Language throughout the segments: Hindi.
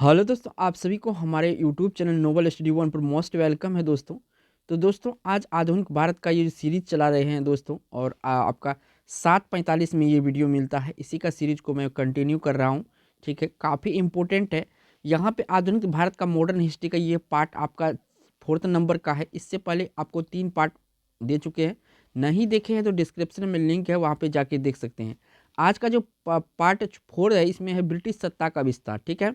हेलो दोस्तों, आप सभी को हमारे YouTube channel Noble Study One पर मोस्ट वेलकम है दोस्तों। तो दोस्तों आज आधुनिक भारत का ये सीरीज चला रहे हैं दोस्तों, और आपका 7:45 में ये वीडियो मिलता है। इसी का सीरीज को मैं कंटिन्यू कर रहा हूँ। ठीक है, काफ़ी इम्पोर्टेंट है। यहाँ पे आधुनिक भारत का मॉडर्न हिस्ट्री का ये पार्ट आपका 4th नंबर का है। इससे पहले आपको 3 पार्ट दे चुके हैं। नहीं देखे हैं तो डिस्क्रिप्शन में लिंक है, वहाँ पर जाके देख सकते हैं। आज का जो पार्ट 4 है, इसमें है ब्रिटिश सत्ता का विस्तार। ठीक है,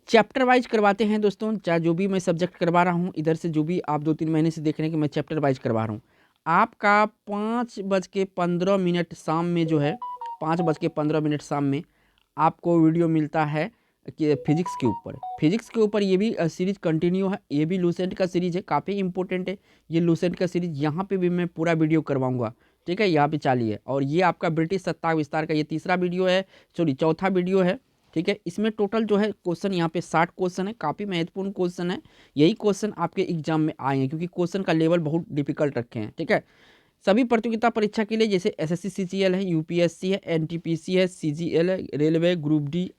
चैप्टर वाइज करवाते हैं दोस्तों। चाहे जो भी मैं सब्जेक्ट करवा रहा हूँ, इधर से जो भी आप 2-3 महीने से देख रहे हैं कि मैं चैप्टर वाइज करवा रहा हूँ। आपका 5:15 शाम में जो है, 5:15 शाम में आपको वीडियो मिलता है कि फिजिक्स के ऊपर। फिजिक्स के ऊपर ये भी सीरीज कंटिन्यू है। ये भी लूसेंट का सीरीज है, काफ़ी इंपॉर्टेंट है ये लूसेंट का सीरीज। यहाँ पे भी मैं पूरा वीडियो करवाऊंगा। ठीक है, यहाँ पे चालिए। और ये आपका ब्रिटिश सत्ता विस्तार का ये तीसरा वीडियो है, सॉरी चौथा वीडियो है। ठीक है, इसमें टोटल जो है क्वेश्चन यहाँ पे 60 क्वेश्चन है। काफ़ी महत्वपूर्ण क्वेश्चन है। यही क्वेश्चन आपके एग्जाम में आए हैं, क्योंकि क्वेश्चन का लेवल बहुत डिफिकल्ट रखे हैं। ठीक है, सभी प्रतियोगिता परीक्षा के लिए, जैसे एसएससी सीजीएल है, यूपीएससी है, एनटीपीसी है, सीजीएल है, railway, group D,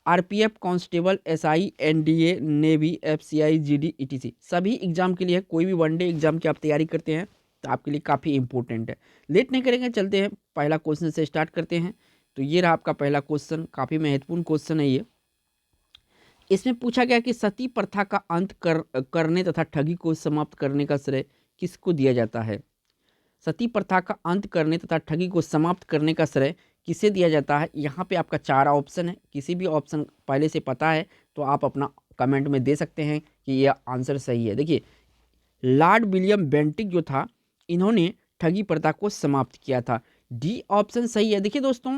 RPF, constable, SI, NDA, navy, FCI, GD, etc, सभी एग्जाम के लिए है। कोई भी वनडे एग्जाम की आप तैयारी करते हैं तो आपके लिए काफ़ी इंपॉर्टेंट है। लेट नहीं करेंगे, चलते हैं पहला क्वेश्चन से स्टार्ट करते हैं। तो ये रहा आपका पहला क्वेश्चन, काफ़ी महत्वपूर्ण क्वेश्चन है ये। इसमें पूछा गया कि सती प्रथा का अंत करने तथा ठगी को समाप्त करने का श्रेय किसको दिया जाता है। सती प्रथा का अंत करने तथा ठगी को समाप्त करने का श्रेय किसे दिया जाता है। यहाँ पे आपका 4 ऑप्शन है। किसी भी ऑप्शन पहले से पता है तो आप अपना कमेंट में दे सकते हैं कि यह आंसर सही है। देखिए, लॉर्ड विलियम बेंटिक जो था, इन्होंने ठगी प्रथा को समाप्त किया था। डी ऑप्शन सही है। देखिए दोस्तों,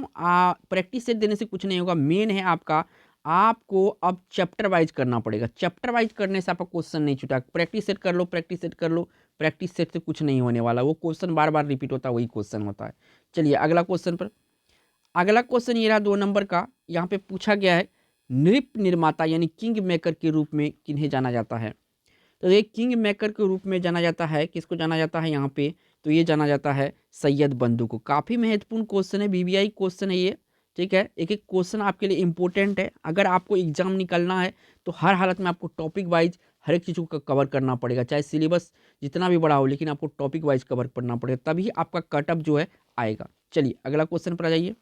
प्रैक्टिस सेट देने से कुछ नहीं होगा। मेन है आपका, आपको अब चैप्टर वाइज करना पड़ेगा। चैप्टर वाइज करने से आपका क्वेश्चन नहीं छूटा। प्रैक्टिस सेट कर लो, प्रैक्टिस सेट कर लो। प्रैक्टिस सेट से कुछ नहीं होने वाला। वो क्वेश्चन बार बार रिपीट होता है, वही क्वेश्चन होता है। चलिए अगला क्वेश्चन पर। अगला क्वेश्चन ये रहा 2 नंबर का। यहाँ पे पूछा गया है, नृप निर्माता यानी किंग मेकर के रूप में किन्हें जाना जाता है। तो ये किंग मेकर के रूप में जाना जाता है, किसको जाना जाता है यहाँ पे, तो ये जाना जाता है सैयद बंधु को। काफ़ी महत्वपूर्ण क्वेश्चन है, बीबीआई क्वेश्चन है ये। ठीक है, एक एक क्वेश्चन आपके लिए इंपॉर्टेंट है। अगर आपको एग्जाम निकलना है तो हर हालत में आपको टॉपिक वाइज हर एक चीज़ को कवर करना पड़ेगा, चाहे सिलेबस जितना भी बड़ा हो, लेकिन आपको टॉपिक वाइज कवर करना पड़ेगा, तभी आपका कटअप जो है आएगा। चलिए अगला क्वेश्चन पर आ जाइए।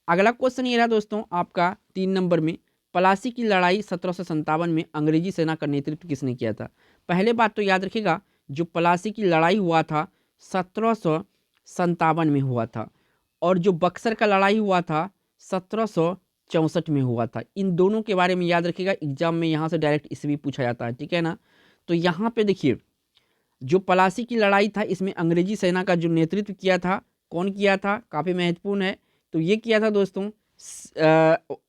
अगला क्वेश्चन ये रहा दोस्तों आपका 3 नंबर में, पलासी की लड़ाई 1757 में अंग्रेजी सेना का नेतृत्व किसने किया था। पहले बात तो याद रखिएगा, जो पलासी की लड़ाई हुआ था 1757 में हुआ था, और जो बक्सर का लड़ाई हुआ था 1764 में हुआ था। इन दोनों के बारे में याद रखिएगा, एग्जाम में यहाँ से डायरेक्ट इससे भी पूछा जाता है। ठीक है ना, तो यहाँ पे देखिए, जो पलासी की लड़ाई था, इसमें अंग्रेजी सेना का जो नेतृत्व किया था, कौन किया था, काफ़ी महत्वपूर्ण है। तो ये किया था दोस्तों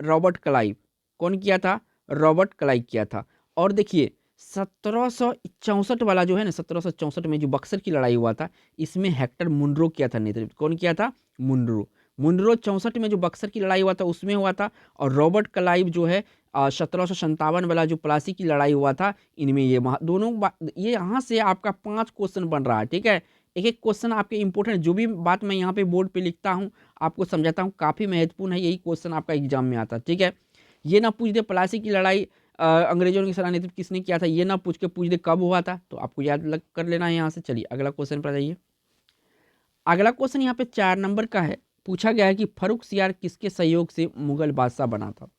रॉबर्ट क्लाइव। कौन किया था, रॉबर्ट क्लाइव किया था। और देखिए 1764 वाला जो है ना, 1764 में जो बक्सर की लड़ाई हुआ था, इसमें हेक्टर मुनरो किया था नेतृत्व। कौन किया था, मुनरो। मुनरो 64 में जो बक्सर की लड़ाई हुआ था उसमें हुआ था। और रॉबर्ट क्लाइव जो है 1757 वाला जो प्लासी की लड़ाई हुआ था, इनमें ये दोनों ये यहाँ से आपका 5 क्वेश्चन बन रहा है। ठीक है, एक एक क्वेश्चन आपके इंपॉर्टेंट, जो भी बात मैं यहाँ पे बोर्ड पे लिखता हूँ आपको समझाता हूँ, काफ़ी महत्वपूर्ण है। यही क्वेश्चन आपका एग्जाम में आता है। ठीक है, ये ना पूछ दे प्लासी की लड़ाई अंग्रेजों के सेना नेतृत्व किसने किया था, ये ना पूछ के पूछ दे कब हुआ था, तो आपको याद कर लेना है यहाँ से। चलिए अगला क्वेश्चन पर जाइए। अगला क्वेश्चन यहाँ पे 4 नंबर का है। पूछा गया है कि फर्रुखसियार किसके सहयोग से मुगल बादशाह बना था।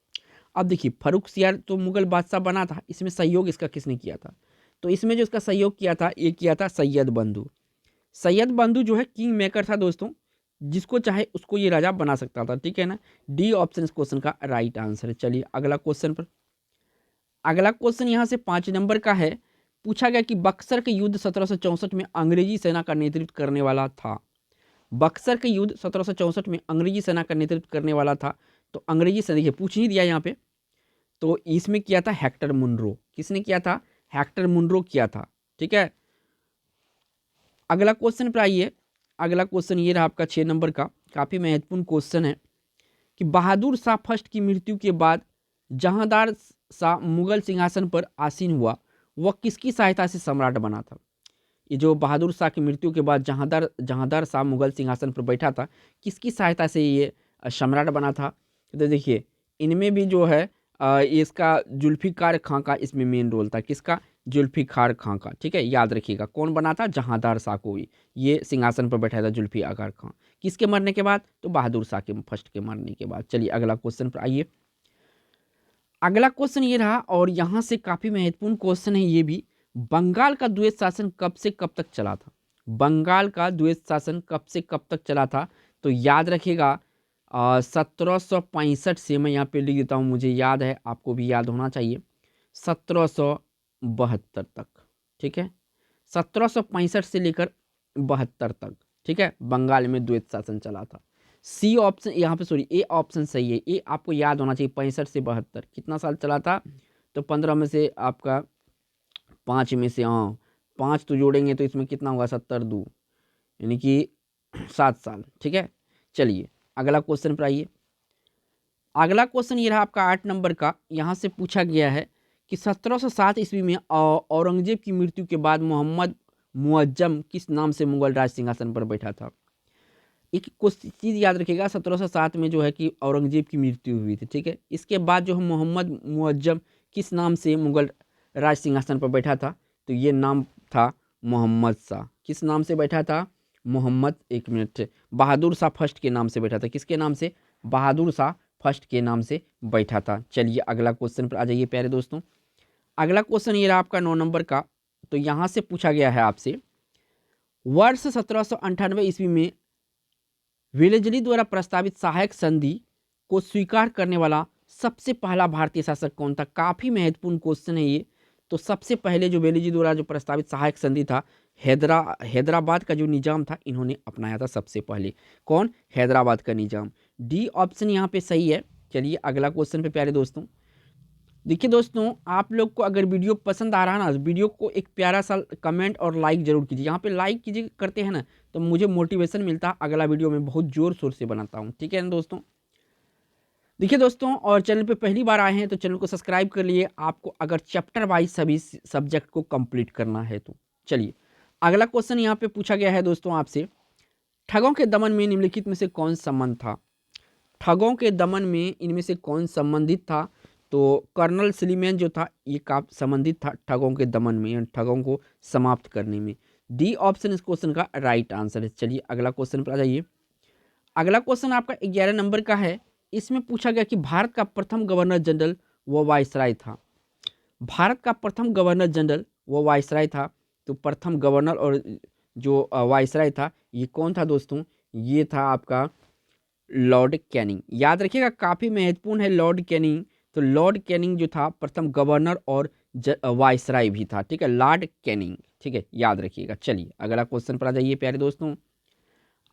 अब देखिए, फर्रुखसियार तो मुगल बादशाह बना था, इसमें सहयोग इसका किसने किया था। तो इसमें जो इसका सहयोग किया था, ये किया था सैयद बंधु। सैयद बंधु जो है किंग मेकर था दोस्तों, जिसको चाहे उसको ये राजा बना सकता था। ठीक है ना, डी ऑप्शन इस क्वेश्चन का राइट आंसर है। चलिए अगला क्वेश्चन पर। अगला क्वेश्चन यहाँ से 5 नंबर का है। पूछा गया कि बक्सर के युद्ध 1764 में अंग्रेजी सेना का नेतृत्व करने वाला था। बक्सर के युद्ध 1764 में अंग्रेजी सेना का नेतृत्व करने वाला था। तो अंग्रेजी सेना, देखिए पूछ नहीं दिया यहाँ पे, तो इसमें किया था हेक्टर मुनरो। किसने किया था, हेक्टर मुनरो किया था। ठीक है, अगला क्वेश्चन पर आइए। अगला क्वेश्चन ये रहा आपका 6 नंबर का, काफ़ी महत्वपूर्ण क्वेश्चन है कि बहादुर शाह फर्स्ट की मृत्यु के बाद जहांदार शाह मुगल सिंहासन पर आसीन हुआ, वह किसकी सहायता से सम्राट बना था। ये जो बहादुर शाह की मृत्यु के बाद जहांदार शाह मुगल सिंहासन पर बैठा था, किसकी सहायता से ये सम्राट बना था। तो देखिए, इनमें भी जो है इसका जुल्फिकार खां का इसमें मेन रोल था। किसका? जुल्फिकार खां का। ठीक है, याद रखिएगा। कौन बना था? जहांदार शाह कोई, ये सिंहासन पर बैठा था जुल्फिकार खां। किसके मरने के बाद? तो बहादुर शाह के फर्स्ट के मरने के बाद। चलिए अगला क्वेश्चन पर आइए। अगला क्वेश्चन ये रहा और यहाँ से काफी महत्वपूर्ण क्वेश्चन है ये भी। बंगाल का द्वैत शासन कब से कब तक चला था? बंगाल का द्वैत शासन कब से कब तक चला था? तो याद रखिएगा 1765 से, मैं यहाँ पे लिख देता हूँ, मुझे याद है, आपको भी याद होना चाहिए, 1772 तक। ठीक है, 1765 से लेकर 72 तक। ठीक है, बंगाल में द्वैत शासन चला था। सी ऑप्शन यहाँ पे, सॉरी, ए ऑप्शन सही है। ए आपको याद होना चाहिए। 65 से 72 कितना साल चला था? तो 15 में से आपका 5 में से, हाँ 5 तो जोड़ेंगे तो इसमें कितना होगा? 70 2, यानी कि 7 साल। ठीक है, चलिए अगला क्वेश्चन पर आइए। अगला क्वेश्चन ये रहा आपका 8 नंबर का। यहाँ से पूछा गया है कि 1707 ईस्वी में औरंगजेब की मृत्यु के बाद मोहम्मद मुअज्जम किस नाम से मुगल राज सिंहासन पर बैठा था? एक कुछ चीज़ याद रखिएगा, 1707 में जो है कि औरंगजेब की मृत्यु हुई थी। ठीक है, इसके बाद जो है मोहम्मद मुअज्जम किस नाम से मुगल राज सिंहासन पर बैठा था? तो ये नाम था मोहम्मद शाह। किस नाम से बैठा था? मोहम्मद, एक मिनट, बहादुर शाह फर्स्ट के नाम से बैठा था। किसके नाम से? बहादुर शाह फर्स्ट के नाम से बैठा था। चलिए अगला क्वेश्चन पर आ जाइए प्यारे दोस्तों। अगला क्वेश्चन ये रहा आपका 9 नंबर का। तो यहाँ से पूछा गया है आपसे, वर्ष 1798 ईस्वी में वेलेजली द्वारा प्रस्तावित सहायक संधि को स्वीकार करने वाला सबसे पहला भारतीय शासक कौन था? काफी महत्वपूर्ण क्वेश्चन है ये। तो सबसे पहले जो वेलेजली द्वारा जो प्रस्तावित सहायक संधि था, हैदराबाद का जो निजाम था, इन्होंने अपनाया था सबसे पहले। कौन? हैदराबाद का निजाम। डी ऑप्शन यहाँ पे सही है। चलिए अगला क्वेश्चन पे प्यारे दोस्तों। देखिए दोस्तों, आप लोग को अगर वीडियो पसंद आ रहा है ना, वीडियो को एक प्यारा सा कमेंट और लाइक जरूर कीजिए। यहाँ पे लाइक कीजिए, करते हैं ना, तो मुझे मोटिवेशन मिलता है, अगला वीडियो में बहुत जोर शोर से बनाता हूँ। ठीक है ना दोस्तों? देखिए दोस्तों, और चैनल पे पहली बार आए हैं तो चैनल को सब्सक्राइब कर लिए, आपको अगर चैप्टर वाइज सभी सब्जेक्ट को कंप्लीट करना है तो। चलिए अगला क्वेश्चन यहाँ पे पूछा गया है दोस्तों आपसे, ठगों के दमन में निम्नलिखित में से कौन संबंध था? ठगों के दमन में इनमें से कौन संबंधित था? तो कर्नल स्लीमैन जो था, ये का संबंधित था ठगों के दमन में, यानी ठगों को समाप्त करने में। डी ऑप्शन इस क्वेश्चन का राइट आंसर है। चलिए अगला क्वेश्चन पर आ जाइए। अगला क्वेश्चन आपका 11 नंबर का है। इसमें पूछा गया कि भारत का प्रथम गवर्नर जनरल वो वायसराय था। भारत का प्रथम गवर्नर जनरल वो वायसराय था। तो प्रथम गवर्नर और जो वायसराय था, ये कौन था दोस्तों? ये था आपका लॉर्ड कैनिंग। याद रखिएगा, काफ़ी महत्वपूर्ण है लॉर्ड कैनिंग। तो लॉर्ड कैनिंग जो था प्रथम गवर्नर और वायसराय भी था। ठीक है, लॉर्ड कैनिंग। ठीक है, याद रखिएगा। चलिए अगला क्वेश्चन पर आ जाइए प्यारे दोस्तों।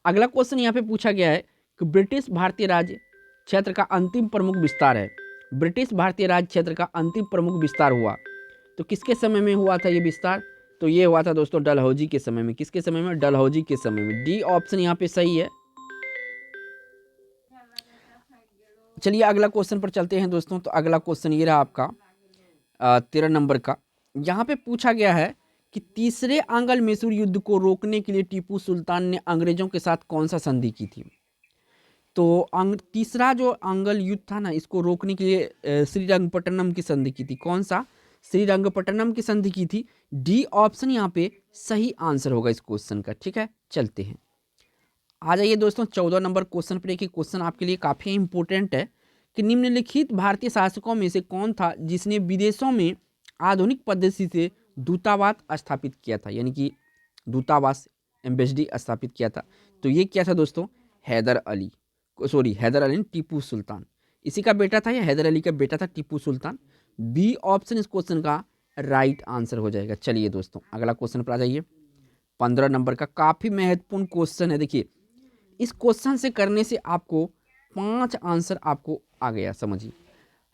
अगला क्वेश्चन यहाँ पे पूछा गया है कि ब्रिटिश भारतीय राज्य क्षेत्र का अंतिम प्रमुख विस्तार है। ब्रिटिश भारतीय राज्य क्षेत्र का अंतिम प्रमुख विस्तार हुआ तो किसके समय में हुआ था ये विस्तार? तो ये हुआ था दोस्तों डलहौजी के समय में। किसके समय में? डलहौजी के समय में। डी ऑप्शन यहाँ पे सही है। चलिए अगला क्वेश्चन पर चलते हैं दोस्तों। तो अगला क्वेश्चन ये रहा आपका 13 नंबर का। यहाँ पे पूछा गया है कि तीसरे आंग्ल मैसूर युद्ध को रोकने के लिए टीपू सुल्तान ने अंग्रेजों के साथ कौन सा संधि की थी? तो तीसरा जो आंग्ल युद्ध था ना, इसको रोकने के लिए श्रीरंगपट्टनम की संधि की थी। कौन सा? श्रीरंगपट्टनम की संधि की थी। डी ऑप्शन यहाँ पे सही आंसर होगा इस क्वेश्चन का। ठीक है, चलते हैं, आ जाइए दोस्तों 14 नंबर क्वेश्चन पर। एक क्वेश्चन आपके लिए काफ़ी इंपॉर्टेंट है कि निम्नलिखित भारतीय शासकों में से कौन था जिसने विदेशों में आधुनिक पद्धति से दूतावास स्थापित किया था, यानी कि दूतावास, एम्बेसडी स्थापित किया था? तो ये क्या था दोस्तों? हैदर अली, सॉरी हैदर अली, टीपू सुल्तान इसी का बेटा था, या हैदर अली का बेटा था टीपू सुल्तान? बी ऑप्शन इस क्वेश्चन का राइट आंसर हो जाएगा। चलिए दोस्तों अगला क्वेश्चन पर आ जाइए। 15 नंबर का काफ़ी महत्वपूर्ण क्वेश्चन है। देखिए, इस क्वेश्चन से करने से आपको 5 आंसर आपको आ गया, समझिए।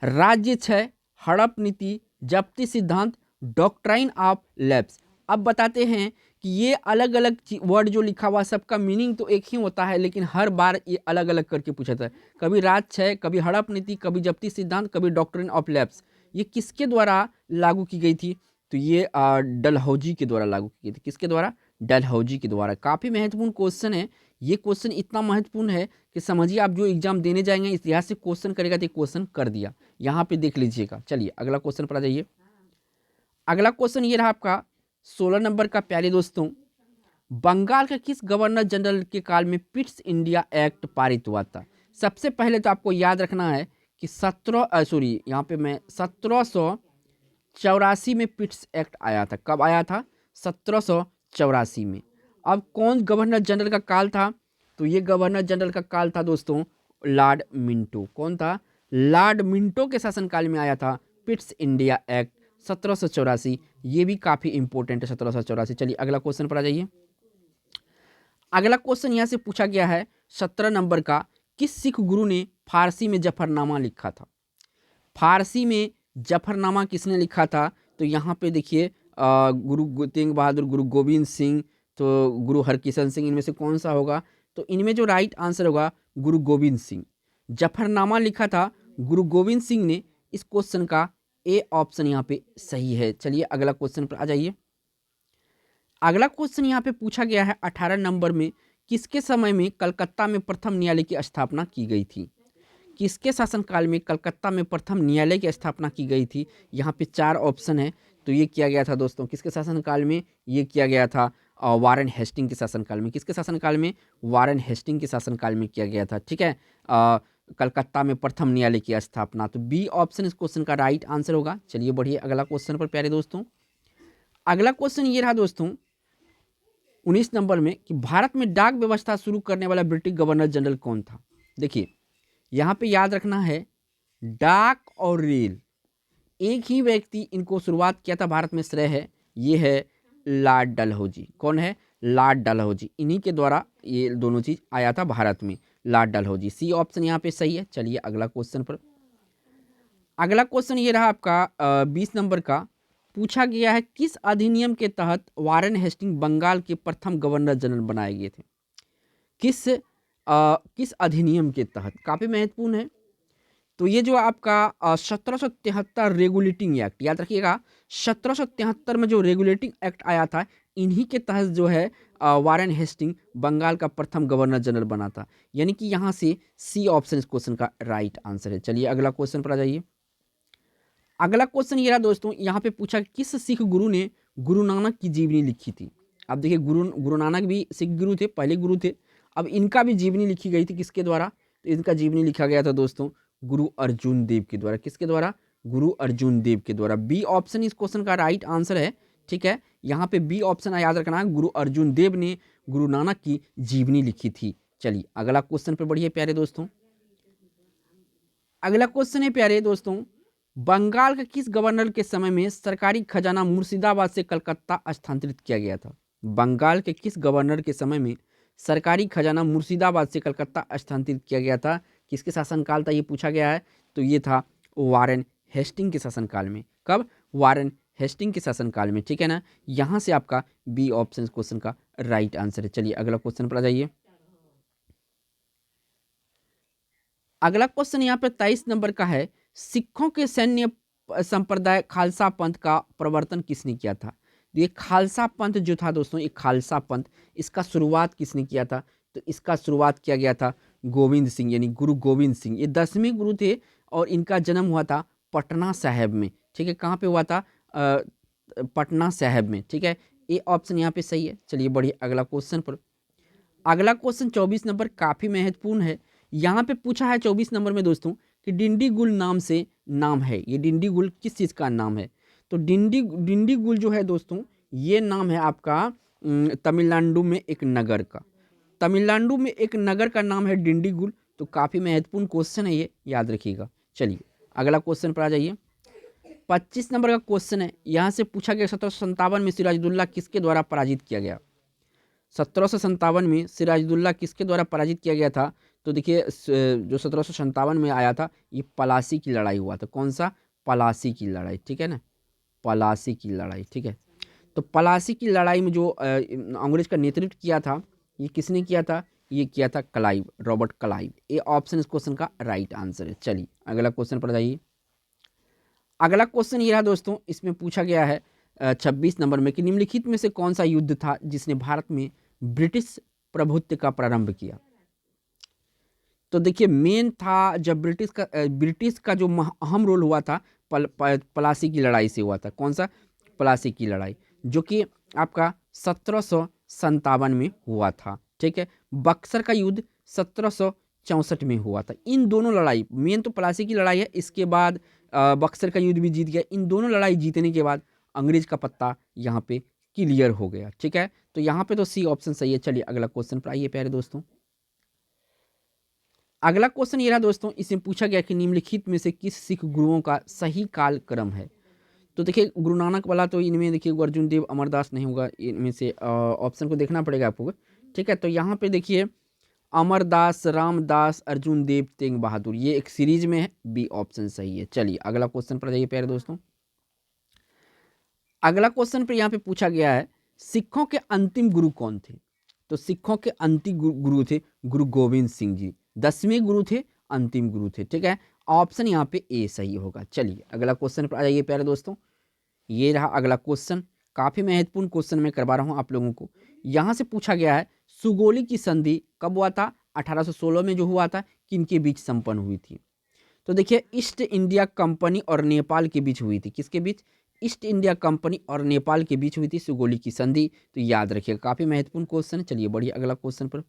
राज्य क्षय, हड़प नीति, जब्ती सिद्धांत, डॉक्ट्राइन ऑफ लैप्स। अब बताते हैं कि ये अलग अलग वर्ड जो लिखा हुआ, सबका मीनिंग तो एक ही होता है, लेकिन हर बार ये अलग अलग करके पूछा था। कभी राज्य क्षय, कभी हड़प नीति, कभी जब्ती सिद्धांत, कभी डॉक्ट्राइन ऑफ लैप्स। ये किसके द्वारा लागू की गई थी? तो ये डलहौजी के द्वारा लागू की गई थी। किसके द्वारा? डलहौजी के द्वारा। काफ़ी महत्वपूर्ण क्वेश्चन है, ये क्वेश्चन इतना महत्वपूर्ण है कि समझिए आप जो एग्जाम देने जाएंगे इतिहास से क्वेश्चन करेगा तो क्वेश्चन कर दिया, यहाँ पे देख लीजिएगा। चलिए अगला क्वेश्चन पर आ जाइए। अगला क्वेश्चन ये रहा आपका 16 नंबर का। प्यारे दोस्तों, बंगाल के किस गवर्नर जनरल के काल में पिट्स इंडिया एक्ट पारित हुआ था? सबसे पहले तो आपको याद रखना है कि 1784 में पिट्स एक्ट आया था। कब आया था? 1784 में। अब कौन गवर्नर जनरल का काल था? तो ये गवर्नर जनरल का काल था दोस्तों लॉर्ड मिंटो। कौन था? लॉर्ड मिंटो के शासनकाल में आया था पिट्स इंडिया एक्ट 1784। ये भी काफ़ी इंपॉर्टेंट है 1784। चलिए अगला क्वेश्चन पर आ जाइए। अगला क्वेश्चन यहाँ से पूछा गया है 17 नंबर का। किस सिख गुरु ने फारसी में जफरनामा लिखा था? फारसी में जफरनामा किसने लिखा था? तो यहाँ पे देखिए गुरु तेग बहादुर, गुरु गोविंद सिंह, तो गुरु हरकिशन सिंह, इनमें से कौन सा होगा? तो इनमें जो राइट आंसर होगा गुरु गोविंद सिंह। जफरनामा लिखा था गुरु गोविंद सिंह ने। इस क्वेश्चन का ए ऑप्शन यहाँ पे सही है। चलिए अगला क्वेश्चन पर आ जाइए। अगला क्वेश्चन यहाँ पे पूछा गया है 18 नंबर में। किसके समय में कलकत्ता में प्रथम न्यायालय की स्थापना की गई थी? किसके शासनकाल में कलकत्ता में प्रथम न्यायालय की स्थापना की गई थी? यहाँ पे 4 ऑप्शन है। तो ये किया गया था दोस्तों किसके शासनकाल में? ये किया गया था वारेन हेस्टिंग के शासनकाल में। किसके शासनकाल में? वारेन हेस्टिंग के शासनकाल में किया गया था। ठीक है, कलकत्ता में प्रथम न्यायालय की स्थापना। तो बी ऑप्शन इस क्वेश्चन का राइट आंसर होगा। चलिए बढ़िए अगला क्वेश्चन पर प्यारे दोस्तों। अगला क्वेश्चन ये रहा दोस्तों 19 नंबर में कि भारत में डाक व्यवस्था शुरू करने वाला ब्रिटिश गवर्नर जनरल कौन था? देखिए यहाँ पे याद रखना है डाक और रेल एक ही व्यक्ति इनको शुरुआत किया था भारत में, श्रेय है ये है लॉर्ड डलहौजी। कौन है? लॉर्ड डलहौजी। इन्हीं के द्वारा ये दोनों चीज आया था भारत में, लॉर्ड डलहौजी। सी ऑप्शन यहाँ पे सही है। चलिए अगला क्वेश्चन पर। अगला क्वेश्चन ये रहा आपका 20 नंबर का। पूछा गया है किस अधिनियम के तहत वारेन हेस्टिंग बंगाल के प्रथम गवर्नर जनरल बनाए गए थे? किस अधिनियम के तहत? काफ़ी महत्वपूर्ण है। तो ये जो आपका 1773 रेगुलेटिंग एक्ट, याद रखिएगा 1773 में जो रेगुलेटिंग एक्ट आया था इन्हीं के तहत जो है वारेन हेस्टिंग बंगाल का प्रथम गवर्नर जनरल बना था। यानी कि यहाँ से सी ऑप्शन इस क्वेश्चन का राइट आंसर है। चलिए अगला क्वेश्चन पर आ जाइए। अगला क्वेश्चन ये रहा दोस्तों, यहाँ पे पूछा किस सिख गुरु ने गुरु नानक की जीवनी लिखी थी? अब देखिए गुरु नानक भी सिख गुरु थे, पहले गुरु थे। अब इनका भी जीवनी लिखी गई थी किसके द्वारा? तो इनका जीवनी लिखा गया था दोस्तों गुरु अर्जुन देव के द्वारा। किसके द्वारा? गुरु अर्जुन देव के द्वारा। बी ऑप्शन इस क्वेश्चन का राइट आंसर है। ठीक है, यहाँ पे बी ऑप्शन याद रखना है, गुरु अर्जुन देव ने गुरु नानक की जीवनी लिखी थी। चलिए अगला क्वेश्चन पर बढ़िए प्यारे दोस्तों। अगला क्वेश्चन है प्यारे दोस्तों, बंगाल के किस गवर्नर के समय में सरकारी खजाना मुर्शिदाबाद से कलकत्ता स्थानांतरित किया गया था? बंगाल के किस गवर्नर के समय में सरकारी खजाना मुर्शिदाबाद से कलकत्ता स्थानांतरित किया गया था? किसके शासनकाल था ये पूछा गया है। तो ये था वारेन हेस्टिंग के शासनकाल में। कब? वारेन हेस्टिंग के शासनकाल में। ठीक है ना, यहाँ से आपका बी ऑप्शन क्वेश्चन का राइट आंसर है। चलिए अगला क्वेश्चन पर आ जाइए। अगला क्वेश्चन यहाँ पे 23 नंबर का है। सिखों के सैन्य संप्रदाय खालसा पंथ का प्रवर्तन किसने किया था? तो ये खालसा पंथ जो था दोस्तों, ये खालसा पंथ, इसका शुरुआत किसने किया था? तो इसका शुरुआत किया गया था गोविंद सिंह, यानी गुरु गोविंद सिंह। ये 10वें गुरु थे और इनका जन्म हुआ था पटना साहिब में। ठीक है, कहाँ पे हुआ था? पटना साहिब में। ठीक है, ये ऑप्शन यहाँ पे सही है। चलिए बढ़िए अगला क्वेश्चन पर। अगला क्वेश्चन 24 नंबर काफ़ी महत्वपूर्ण है। यहाँ पे पूछा है 24 नंबर में दोस्तों कि डिंडीगुल नाम से नाम है। ये डिंडीगुल किस चीज़ का नाम है? तो डिंडीगुल जो है दोस्तों, ये नाम है आपका तमिलनाडु में एक नगर का। तमिलनाडु में एक नगर का नाम है डिंडीगुल। तो काफ़ी महत्वपूर्ण क्वेश्चन है ये, याद रखिएगा। चलिए अगला क्वेश्चन पर आ जाइए। 25 नंबर का क्वेश्चन है। यहाँ से पूछा गया 1757 में सिराजुद्दौला किसके द्वारा पराजित किया गया? 1757 में सिराजुद्दौला किसके द्वारा पराजित किया गया था? तो देखिए जो 1757 में आया था ये पलासी की लड़ाई हुआ था। कौन सा? पलासी की लड़ाई। ठीक है ना, पलासी की लड़ाई। ठीक है, तो पलासी की लड़ाई में जो अंग्रेज का नेतृत्व किया था ये किसने किया था? ये किया था क्लाइव, रॉबर्ट क्लाइव। ये ऑप्शन इस क्वेश्चन का राइट आंसर है। चलिए अगला क्वेश्चन पर जाइए। अगला क्वेश्चन ये रहा दोस्तों, इसमें पूछा गया है 26 नंबर में कि निम्नलिखित में से कौन सा युद्ध था जिसने भारत में ब्रिटिश प्रभुत्व का प्रारंभ किया? तो देखिए मेन था जब ब्रिटिश का जो अहम रोल हुआ था प्लासी की लड़ाई से हुआ था। कौन सा? प्लासी की लड़ाई, जो कि आपका 1757 में हुआ था। ठीक है, बक्सर का युद्ध 1764 में हुआ था। इन दोनों लड़ाई, मेन तो प्लासी की लड़ाई है, इसके बाद बक्सर का युद्ध भी जीत गया। इन दोनों लड़ाई जीतने के बाद अंग्रेज का पत्ता यहाँ पे क्लियर हो गया। ठीक है, तो यहाँ पे तो सी ऑप्शन सही है। चलिए अगला क्वेश्चन पर आइए प्यारे दोस्तों। अगला क्वेश्चन ये रहा दोस्तों, इसमें पूछा गया कि निम्नलिखित में से किस सिख गुरुओं का सही काल क्रम है? तो देखिए गुरु नानक वाला तो इनमें देखिए अर्जुन देव अमरदास नहीं होगा, इनमें से ऑप्शन को देखना पड़ेगा आपको। ठीक है, तो यहाँ पे देखिए अमरदास, रामदास, अर्जुन देव, तेग बहादुर, ये एक सीरीज में है, बी ऑप्शन सही है। चलिए अगला क्वेश्चन पर जाइए प्यारे दोस्तों। अगला क्वेश्चन पर यहाँ पे पूछा गया है सिखों के अंतिम गुरु कौन थे? तो सिखों के अंतिम गुरु थे गुरु गोविंद सिंह जी, 10वें गुरु थे, अंतिम गुरु थे। ठीक है, ऑप्शन यहाँ पे ए सही होगा। चलिए अगला क्वेश्चन पर आ जाइए प्यारे दोस्तों। ये रहा अगला क्वेश्चन, काफी महत्वपूर्ण क्वेश्चन मैं करवा रहा हूँ आप लोगों को। यहाँ से पूछा गया है सुगोली की संधि कब हुआ था? 1816 में जो हुआ था, किनके बीच संपन्न हुई थी? तो देखिए ईस्ट इंडिया कंपनी और नेपाल के बीच हुई थी। किसके बीच? ईस्ट इंडिया कंपनी और नेपाल के बीच हुई थी सुगोली की संधि। तो याद रखिएगा, काफी महत्वपूर्ण क्वेश्चन है। चलिए बढ़िए अगला क्वेश्चन पर।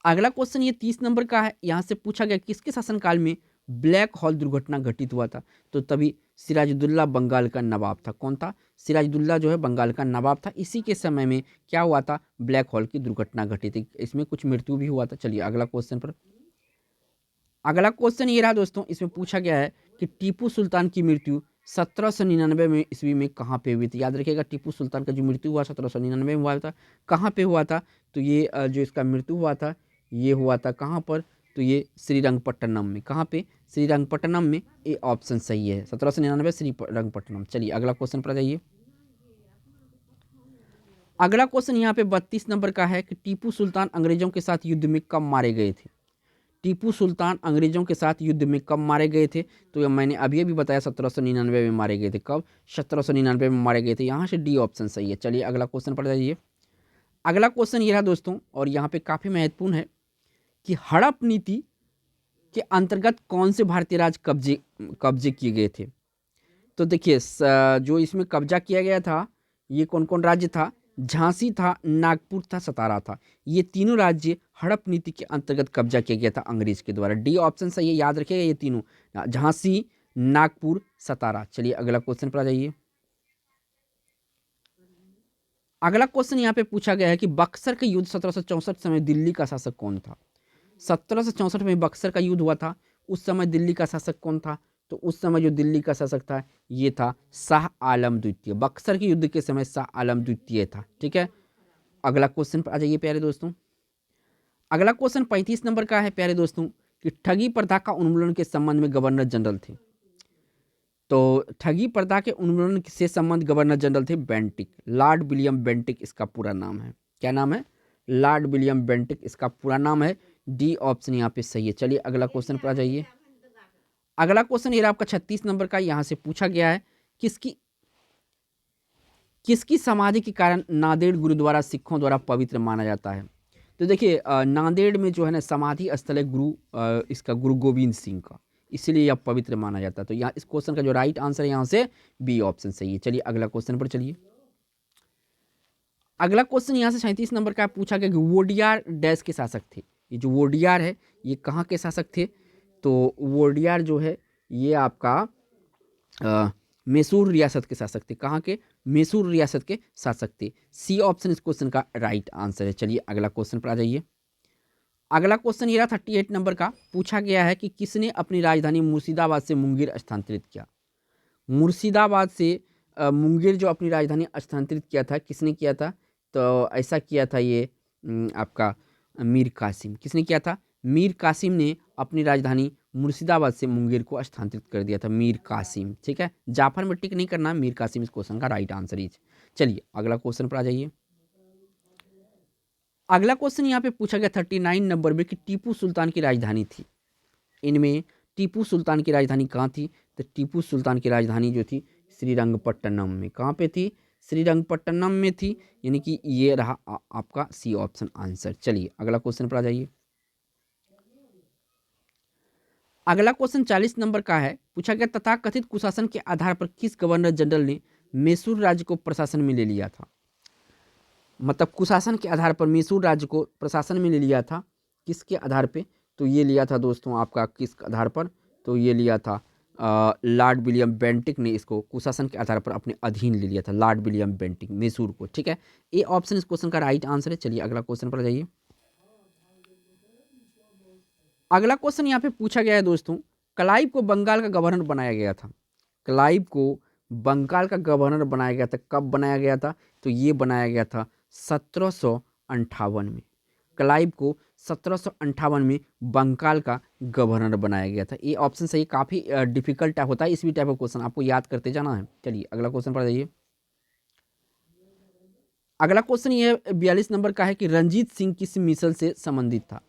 अगला क्वेश्चन ये 30 नंबर का है। यहाँ से पूछा गया किसके शासनकाल में ब्लैक होल दुर्घटना घटित हुआ था? तो तभी सिराजुद्दौला बंगाल का नवाब था। कौन था? सिराजुद्दौला जो है बंगाल का नवाब था। इसी के समय में क्या हुआ था? ब्लैक होल की दुर्घटना घटित थी, इसमें कुछ मृत्यु भी हुआ था। चलिए अगला क्वेश्चन पर। अगला क्वेश्चन ये रहा दोस्तों, इसमें पूछा गया है कि टीपू सुल्तान की मृत्यु 1799 में ईस्वी में कहाँ पे हुई थी? याद रखिएगा, टीपू सुल्तान का जो मृत्यु हुआ 1799 में हुआ था। कहाँ पे हुआ था? तो ये जो इसका मृत्यु हुआ था, ये हुआ था कहाँ पर? तो ये श्रीरंगपट्टनम में। कहाँ पे? श्रीरंगपट्टनम में। ये ऑप्शन सही है, 1799 श्रीरंगपट्टनम। चलिए अगला क्वेश्चन पर जाइए। अगला क्वेश्चन यहाँ पे 32 नंबर का है कि टीपू सुल्तान अंग्रेजों के साथ युद्ध में कब मारे गए थे? टीपू सुल्तान अंग्रेजों के साथ युद्ध में कब मारे गए थे? तो ये मैंने अभी अभी बताया 1799 में मारे गए थे। कब? 1799 में मारे गए थे। यहाँ से डी ऑप्शन सही है। चलिए अगला क्वेश्चन पर जाइए। अगला क्वेश्चन ये रहा दोस्तों, और यहाँ पे काफ़ी महत्वपूर्ण है कि हड़प नीति के अंतर्गत कौन से भारतीय राज्य कब्जे किए गए थे? तो देखिए जो इसमें कब्जा किया गया था, ये कौन कौन राज्य था? झांसी था, नागपुर था, सतारा था। ये तीनों राज्य हड़प नीति के अंतर्गत कब्जा किया गया था अंग्रेज के द्वारा। डी ऑप्शन सही है, याद रखिएगा ये तीनों, झांसी, नागपुर, सतारा। चलिए अगला क्वेश्चन पर आ जाइए। अगला क्वेश्चन यहाँ पे पूछा गया है कि बक्सर के युद्ध 1764 समय दिल्ली का शासक कौन था? 1764 में बक्सर का युद्ध हुआ था, उस समय दिल्ली का शासक कौन था? तो उस समय जो दिल्ली का शासक था, ये था शाह आलम द्वितीय। बक्सर के युद्ध के समय शाह आलम द्वितीय था। ठीक है, अगला क्वेश्चन पर आ जाइए प्यारे दोस्तों। अगला क्वेश्चन 35 नंबर का है प्यारे दोस्तों कि ठगी प्रथा का उन्मूलन के संबंध में गवर्नर जनरल थे। तो ठगी प्रथा के उन्मूलन से संबंध गवर्नर जनरल थे बेंटिक, लॉर्ड विलियम बेंटिक इसका पूरा नाम है। क्या नाम है? लॉर्ड विलियम बेंटिक इसका पूरा नाम है। डी ऑप्शन यहाँ पे सही है। चलिए अगला क्वेश्चन पर आ जाइए। अगला क्वेश्चन ये आपका 36 नंबर का। यहाँ से पूछा गया है किसकी समाधि के कारण नांदेड़ गुरुद्वारा सिखों द्वारा पवित्र माना जाता है? तो देखिए नांदेड़ में जो है ना समाधि स्थल है इसका गुरु गोविंद सिंह का, इसलिए यह पवित्र माना जाता है। तो यहाँ इस क्वेश्चन का जो राइट आंसर है यहाँ से बी ऑप्शन सही है। चलिए अगला क्वेश्चन पर चलिए। अगला क्वेश्चन यहाँ से 37 नंबर का पूछा गया कि वोडियार डैश के शासक थे। ये जो वोडियार है ये कहाँ के शासक थे? तो वोडियार जो है ये आपका मैसूर रियासत के शासक थे। कहाँ के? मैसूर रियासत के शासक थे। सी ऑप्शन इस क्वेश्चन का राइट आंसर है। चलिए अगला क्वेश्चन पर आ जाइए। अगला क्वेश्चन ये रहा 38 नंबर का। पूछा गया है कि किसने अपनी राजधानी मुर्शिदाबाद से मुंगेर स्थानांतरित किया? मुर्शिदाबाद से मुंगेर जो अपनी राजधानी स्थानांतरित किया था, किसने किया था? तो ऐसा किया था ये आपका मीर कासिम। किसने किया था? मीर कासिम ने अपनी राजधानी मुर्शिदाबाद से मुंगेर को स्थानांतरित कर दिया था, मीर कासिम। ठीक है, जाफर में टिक नहीं करना, मीर कासिम इस क्वेश्चन का राइट आंसर इज। चलिए अगला क्वेश्चन पर आ जाइए। अगला क्वेश्चन यहाँ पे पूछा गया 39 नंबर में कि टीपू सुल्तान की राजधानी थी। इनमें टीपू सुल्तान की राजधानी कहाँ थी? तो टीपू सुल्तान की राजधानी जो थी श्रीरंगपट्टनम में। कहाँ पे थी? श्रीरंगपट्टनम में थी, यानी कि ये रहा आपका सी ऑप्शन आंसर। चलिए अगला क्वेश्चन पर आ जाइए। अगला क्वेश्चन 40 नंबर का है। पूछा गया तथाकथित कुशासन के आधार पर किस गवर्नर जनरल ने मैसूर राज्य को प्रशासन में ले लिया था। मतलब कुशासन के आधार पर मैसूर राज्य को प्रशासन में ले लिया था, किसके आधार पे, तो ये लिया था दोस्तों आपका किस आधार पर, तो ये लिया था लॉर्ड विलियम बेंटिक ने इसको कुशासन के आधार पर अपने अधीन ले लिया था, लॉर्ड विलियम बेंटिक मैसूर को। ठीक है, ए ऑप्शन इस क्वेश्चन का राइट आंसर है। चलिए अगला क्वेश्चन पर जाइए। अगला क्वेश्चन यहाँ पे पूछा गया है दोस्तों, क्लाइव को बंगाल का गवर्नर बनाया गया था। क्लाइव को बंगाल का गवर्नर बनाया गया था, कब बनाया गया था, तो ये बनाया गया था 1758 में। क्लाइव को 1758 में बंगाल का गवर्नर बनाया गया था। ये ऑप्शन सही, काफ़ी डिफिकल्ट होता है इसी टाइप का क्वेश्चन, आपको याद करते जाना है। चलिए अगला क्वेश्चन पर जाइए। अगला क्वेश्चन ये 42 नंबर का है कि रंजीत सिंह किस मिसल से संबंधित था,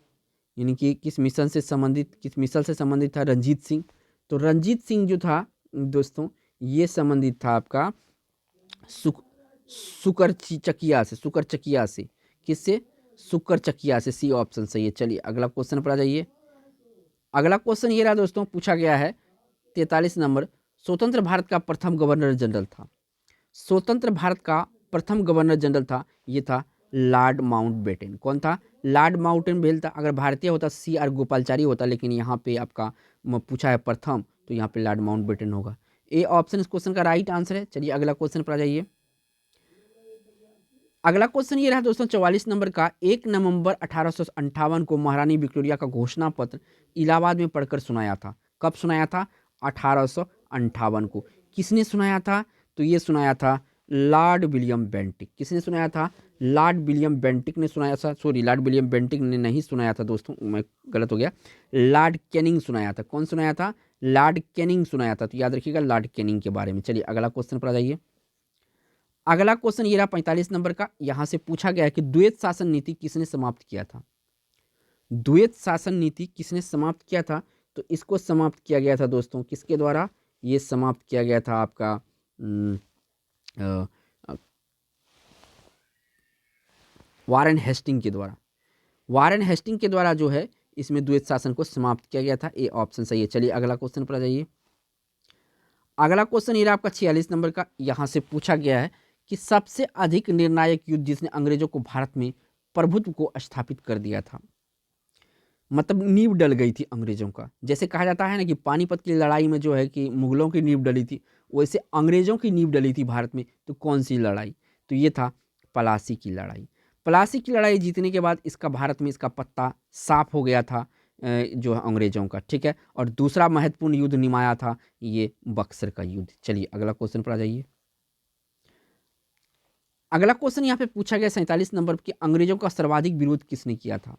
यानी कि किस मिशन से संबंधित, किस मिसल से संबंधित था रंजीत सिंह। तो रंजीत सिंह जो था दोस्तों ये संबंधित था आपका सुकरचकिया से, सुकरचकिया से, किससे, सुकरचकिया से। सी ऑप्शन सही है। चलिए अगला क्वेश्चन पर आ जाइए। अगला क्वेश्चन ये रहा दोस्तों, पूछा गया है 43 नंबर, स्वतंत्र भारत का प्रथम गवर्नर जनरल था। स्वतंत्र भारत का प्रथम गवर्नर जनरल था, ये था लॉर्ड माउंटबेटन। कौन था, लॉर्ड माउंटबेटन था। अगर भारतीय होता सी आर गोपालचारी होता, लेकिन यहाँ पे आपका पूछा है प्रथम, तो यहाँ पे लॉर्ड माउंटबेटन होगा। ए ऑप्शन इस क्वेश्चन का राइट आंसर है। चलिए अगला क्वेश्चन पर आ जाइए। अगला क्वेश्चन ये रहा दोस्तों 44 नंबर का, 1 नवंबर 1858 को महारानी विक्टोरिया का घोषणा पत्र इलाहाबाद में पढ़कर सुनाया था। कब सुनाया था, 1858 को। किसने सुनाया था, तो ये सुनाया था लॉर्ड विलियम बेंटिक। किसने सुनाया था, लॉर्ड विलियम बेंटिक ने सुनाया था। सॉरी, लॉर्ड विलियम बेंटिक ने नहीं सुनाया था दोस्तों, मैं गलत हो गया, लॉर्ड कैनिंग सुनाया था। कौन सुनाया था, लॉर्ड कैनिंग सुनाया था। तो याद रखिएगा लॉर्ड कैनिंग के बारे में। चलिए अगला क्वेश्चन पर आ जाइए। अगला क्वेश्चन ये रहा 45 नंबर का। यहां से पूछा गया है कि द्वैत शासन नीति किसने समाप्त किया था। द्वैत शासन नीति किसने समाप्त किया था, तो इसको समाप्त किया गया था दोस्तों किसके द्वारा, ये समाप्त किया गया था आपका वारेन हेस्टिंग के द्वारा। वारेन हेस्टिंग के द्वारा जो है इसमें द्वैत शासन को समाप्त किया गया था। ये ऑप्शन सही है। चलिए अगला क्वेश्चन पर आ जाइए। अगला क्वेश्चन ये रहा आपका 46 नंबर का। यहां से पूछा गया है कि सबसे अधिक निर्णायक युद्ध जिसने अंग्रेजों को भारत में प्रभुत्व को स्थापित कर दिया था, मतलब नींव डल गई थी अंग्रेजों का। जैसे कहा जाता है ना कि पानीपत की लड़ाई में जो है कि मुगलों की नींव डली थी, वैसे अंग्रेजों की नींव डली थी भारत में। तो कौन सी लड़ाई, तो ये था प्लासी की लड़ाई। प्लासी की लड़ाई जीतने के बाद इसका भारत में इसका पत्ता साफ हो गया था जो है अंग्रेजों का। ठीक है, और दूसरा महत्वपूर्ण युद्ध निमाया था ये बक्सर का युद्ध। चलिए अगला क्वेश्चन पर आ जाइए। अगला क्वेश्चन यहाँ पे पूछा गया 47 नंबर कि अंग्रेजों का सर्वाधिक विरोध किसने किया था।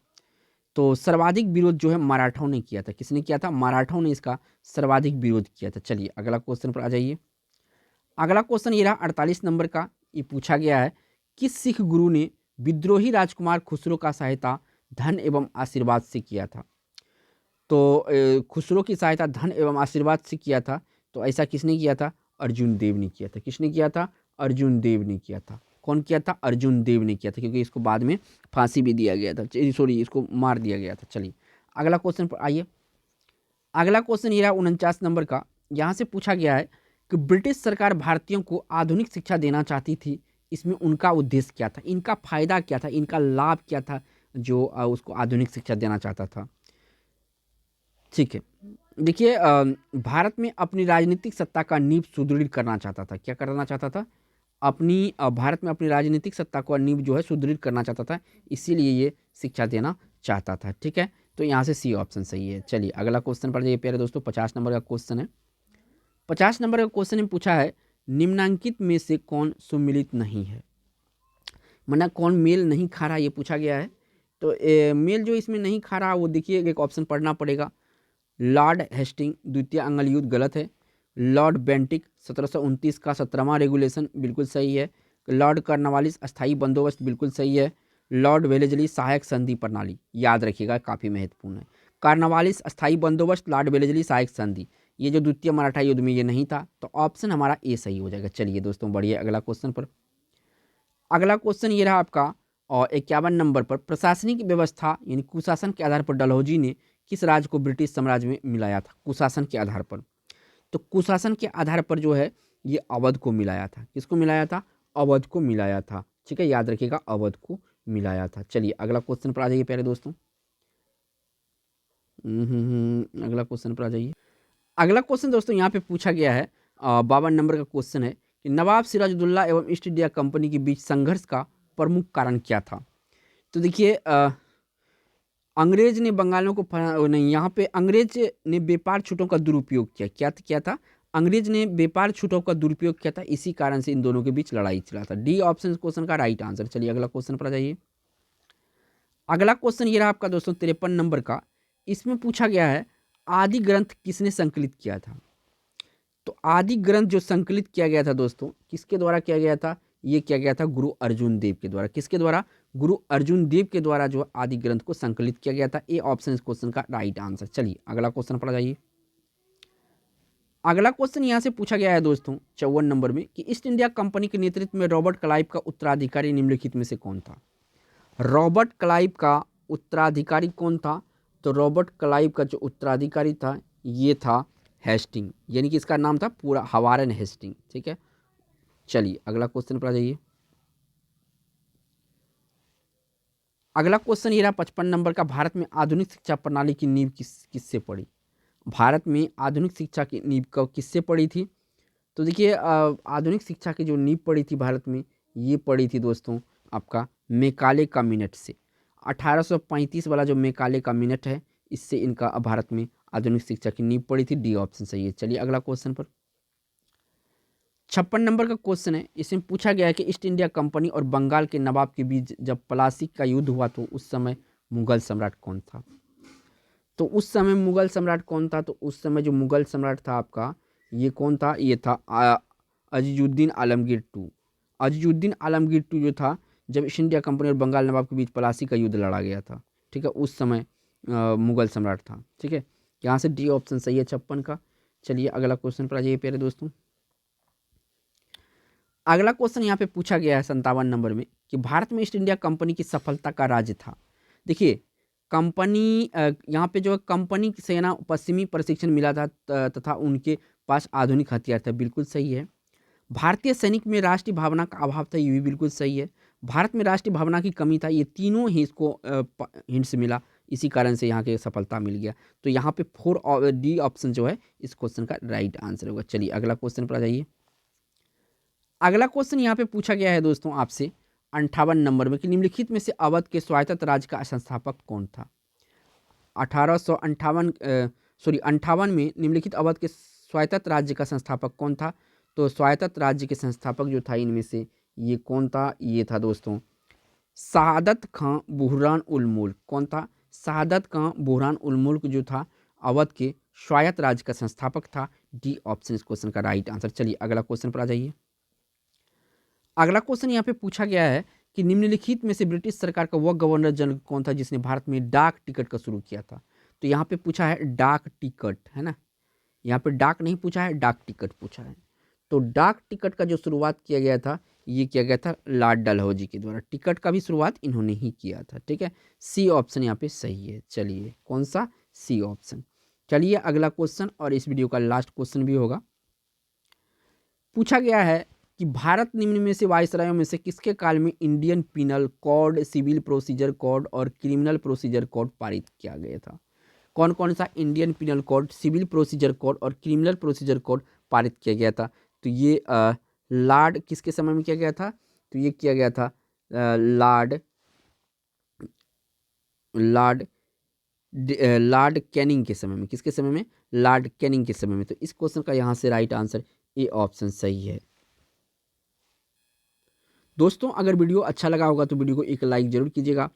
तो सर्वाधिक विरोध जो है मराठों ने किया था। किसने किया था, मराठों ने इसका सर्वाधिक विरोध किया था। चलिए अगला क्वेश्चन पर आ जाइए। अगला क्वेश्चन ये रहा 48 नंबर का। ये पूछा गया है किस सिख गुरु ने विद्रोही राजकुमार खुसरो का सहायता धन एवं आशीर्वाद से किया था। तो खुसरो की सहायता धन एवं आशीर्वाद से किया था, तो ऐसा किसने किया था, अर्जुन देव ने किया था। किसने किया था, अर्जुन देव ने किया था। कौन किया था, अर्जुन देव ने किया था, क्योंकि इसको बाद में फांसी भी दिया गया था, सॉरी इसको मार दिया गया था। चलिए अगला क्वेश्चन पर आइए। अगला क्वेश्चन ये रहा 49 नंबर का। यहाँ से पूछा गया है कि ब्रिटिश सरकार भारतीयों को आधुनिक शिक्षा देना चाहती थी, इसमें उनका उद्देश्य क्या था, इनका फायदा क्या था, इनका लाभ क्या था जो उसको आधुनिक शिक्षा देना चाहता था। ठीक है, देखिए भारत में अपनी राजनीतिक सत्ता का नींव सुदृढ़ करना चाहता था। क्या करना चाहता था, अपनी भारत में अपनी राजनीतिक सत्ता को नींव जो है सुदृढ़ करना चाहता था, इसीलिए ये शिक्षा देना चाहता था। ठीक है, तो यहाँ से सी ऑप्शन सही है। चलिए अगला क्वेश्चन पर जाइए प्यारे दोस्तों। 50 नंबर का क्वेश्चन है। 50 नंबर का क्वेश्चन में पूछा है निम्नांकित में से कौन सुमिलित नहीं है, मना कौन मेल नहीं खा रहा, ये पूछा गया है। तो मेल जो इसमें नहीं खा रहा वो देखिए एक ऑप्शन पढ़ना पड़ेगा। लॉर्ड हेस्टिंग द्वितीय अंग्ल युद्ध गलत है। लॉर्ड बेंटिक 1729 का 17वां रेगुलेशन बिल्कुल सही है। लॉर्ड कर्नवालिस अस्थाई बंदोबस्त बिल्कुल सही है। लॉर्ड वेलेजली सहायक संधि प्रणाली, याद रखिएगा काफ़ी महत्वपूर्ण है। कर्नवालिस अस्थाई बंदोबस्त, लॉर्ड वेलेजली सहायक संधि, ये जो द्वितीय मराठा युद्ध में ये नहीं था, तो ऑप्शन हमारा ए सही हो जाएगा। चलिए दोस्तों बढ़िए अगला क्वेश्चन पर। अगला क्वेश्चन ये रहा आपका और 51 नंबर पर, प्रशासनिक व्यवस्था यानी कुशासन के आधार पर डलहौजी ने किस राज्य को ब्रिटिश साम्राज्य में मिलाया था? कुशासन के आधार पर, तो कुशासन के आधार पर जो है ये अवध को मिलाया था। किसको मिलाया था? अवध को मिलाया था। ठीक है, याद रखिएगा, अवध को मिलाया था। चलिए अगला क्वेश्चन पर आ जाइए प्यारे दोस्तों। अगला क्वेश्चन पर आ जाइए। अगला क्वेश्चन दोस्तों यहाँ पे पूछा गया है, 52 नंबर का क्वेश्चन है कि नवाब सिराजुद्दौला एवं ईस्ट इंडिया कंपनी के बीच संघर्ष का प्रमुख कारण क्या था? तो देखिए अंग्रेज ने बंगालियों को नहीं, यहाँ पे अंग्रेज ने व्यापार छूटों का दुरुपयोग किया। क्या था? अंग्रेज ने व्यापार छूटों का दुरुपयोग किया था, इसी कारण से इन दोनों के बीच लड़ाई चला था। डी ऑप्शन क्वेश्चन का राइट आंसर। चलिए अगला क्वेश्चन पर आ जाइए। अगला क्वेश्चन ये रहा आपका दोस्तों 53 नंबर का। इसमें पूछा गया है आदि ग्रंथ किसने संकलित किया था? तो आदि ग्रंथ जो संकलित किया गया था दोस्तों, किसके द्वारा किया गया था? ये किया गया था गुरु अर्जुन देव के द्वारा। किसके द्वारा? गुरु अर्जुन देव के द्वारा जो आदि ग्रंथ को संकलित किया गया था। ए ऑप्शन इस क्वेश्चन का राइट आंसर। चलिए अगला क्वेश्चन पर जाइए। अगला क्वेश्चन यहाँ से पूछा गया है दोस्तों 54 नंबर में कि ईस्ट इंडिया कंपनी के नेतृत्व में रॉबर्ट क्लाइव का उत्तराधिकारी निम्नलिखित में से कौन था? रॉबर्ट क्लाइव का उत्तराधिकारी कौन था? तो रॉबर्ट क्लाइव का जो उत्तराधिकारी था ये था हेस्टिंग, यानी कि इसका नाम था पूरा हवारन हेस्टिंग। ठीक है, चलिए अगला क्वेश्चन पर आ जाइए। अगला क्वेश्चन ये रहा 55 नंबर का, भारत में आधुनिक शिक्षा प्रणाली की नींव किससे पड़ी? भारत में आधुनिक शिक्षा की नींव किससे पड़ी थी? तो देखिए आधुनिक शिक्षा की जो नींव पड़ी थी भारत में, ये पड़ी थी दोस्तों आपका मैकाले का मिनट से। 1835 वाला जो मैकाले का मिनट है, इससे इनका भारत में आधुनिक शिक्षा की नींव पड़ी थी। डी ऑप्शन सही है। चलिए अगला क्वेश्चन पर 56 नंबर का क्वेश्चन है। इसमें पूछा गया है कि ईस्ट इंडिया कंपनी और बंगाल के नवाब के बीच जब प्लासी का युद्ध हुआ तो उस समय मुगल सम्राट कौन था? तो उस समय मुगल सम्राट कौन था? तो उस समय जो मुगल सम्राट था आपका, ये कौन था? ये था अजीजुद्दीन आलमगीर टू। अजीजुद्दीन आलमगीर टू जो था, जब ईस्ट इंडिया कंपनी और बंगाल नवाब के बीच प्लासी का युद्ध लड़ा गया था। ठीक है, उस समय मुगल सम्राट था। ठीक है, यहाँ से डी ऑप्शन सही है 56 का। चलिए अगला क्वेश्चन पर आ जाइए प्यारे दोस्तों। अगला क्वेश्चन यहाँ पे पूछा गया है 57 नंबर में कि भारत में ईस्ट इंडिया कंपनी की सफलता का राज था। देखिए कंपनी यहाँ पे जो कंपनी की सेना पश्चिमी प्रशिक्षण मिला था तथा उनके पास आधुनिक हथियार थे। बिल्कुल सही है। भारतीय सैनिक में राष्ट्रीय भावना का अभाव था। ये भी बिल्कुल सही है। भारत में राष्ट्रीय भावना की कमी था। ये तीनों ही इसको हिंट्स मिला, इसी कारण से यहाँ के सफलता मिल गया। तो यहाँ पे 4 डी ऑप्शन जो है इस क्वेश्चन का राइट आंसर होगा। चलिए अगला क्वेश्चन पर आ जाइए। अगला क्वेश्चन यहाँ पे पूछा गया है दोस्तों आपसे 58 नंबर में कि निम्नलिखित में से अवध के स्वायत्त राज्य का संस्थापक कौन था? 58 में निम्नलिखित अवध के स्वायत्त राज्य का संस्थापक कौन था? तो स्वायत्त राज्य के संस्थापक जो था इनमें से ये कौन था? ये था दोस्तों शहादत खां बुरहान उल मुल्क। कौन था? शहादत खां बुरहान उल मुल्क जो था अवध के स्वायत्त राज्य का संस्थापक था। डी ऑप्शन इस क्वेश्चन का राइट आंसर। चलिए अगला क्वेश्चन पर आ जाइए। अगला क्वेश्चन यहाँ पे पूछा गया है कि निम्नलिखित में से ब्रिटिश सरकार का वह गवर्नर जनरल कौन था जिसने भारत में डाक टिकट का शुरू किया था? तो यहाँ पे पूछा है डाक टिकट, है ना। यहाँ पे डाक नहीं पूछा है, डाक टिकट पूछा है। तो डाक टिकट का जो शुरुआत किया गया था, ये किया गया था लॉर्ड डलहौजी के द्वारा। टिकट का भी शुरुआत इन्होंने ही किया था। ठीक है, सी ऑप्शन यहाँ पे सही है। चलिए कौन सा? C option. चलिए अगला क्वेश्चन, और इस वीडियो का लास्ट क्वेश्चन भी होगा। पूछा गया है कि भारत निम्न में से वायसरायों में से किसके काल में Indian penal code, civil procedure code और क्रिमिनल प्रोसीजर कोड पारित किया गया था? कौन कौन सा Indian penal code, civil procedure code और क्रिमिनल प्रोसीजर कोड पारित किया गया था? तो ये लॉर्ड किसके समय में किया गया था? तो ये किया गया था लॉर्ड कैनिंग के समय में। किसके समय में? लॉर्ड कैनिंग के समय में। तो इस क्वेश्चन का यहाँ से राइट आंसर ए ऑप्शन सही है। दोस्तों अगर वीडियो अच्छा लगा होगा तो वीडियो को एक लाइक जरूर कीजिएगा।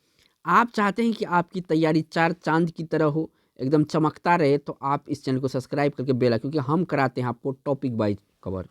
आप चाहते हैं कि आपकी तैयारी चार चांद की तरह हो, एकदम चमकता रहे, तो आप इस चैनल को सब्सक्राइब करके बेल आइकन, क्योंकि हम कराते हैं आपको टॉपिक वाइज कवर।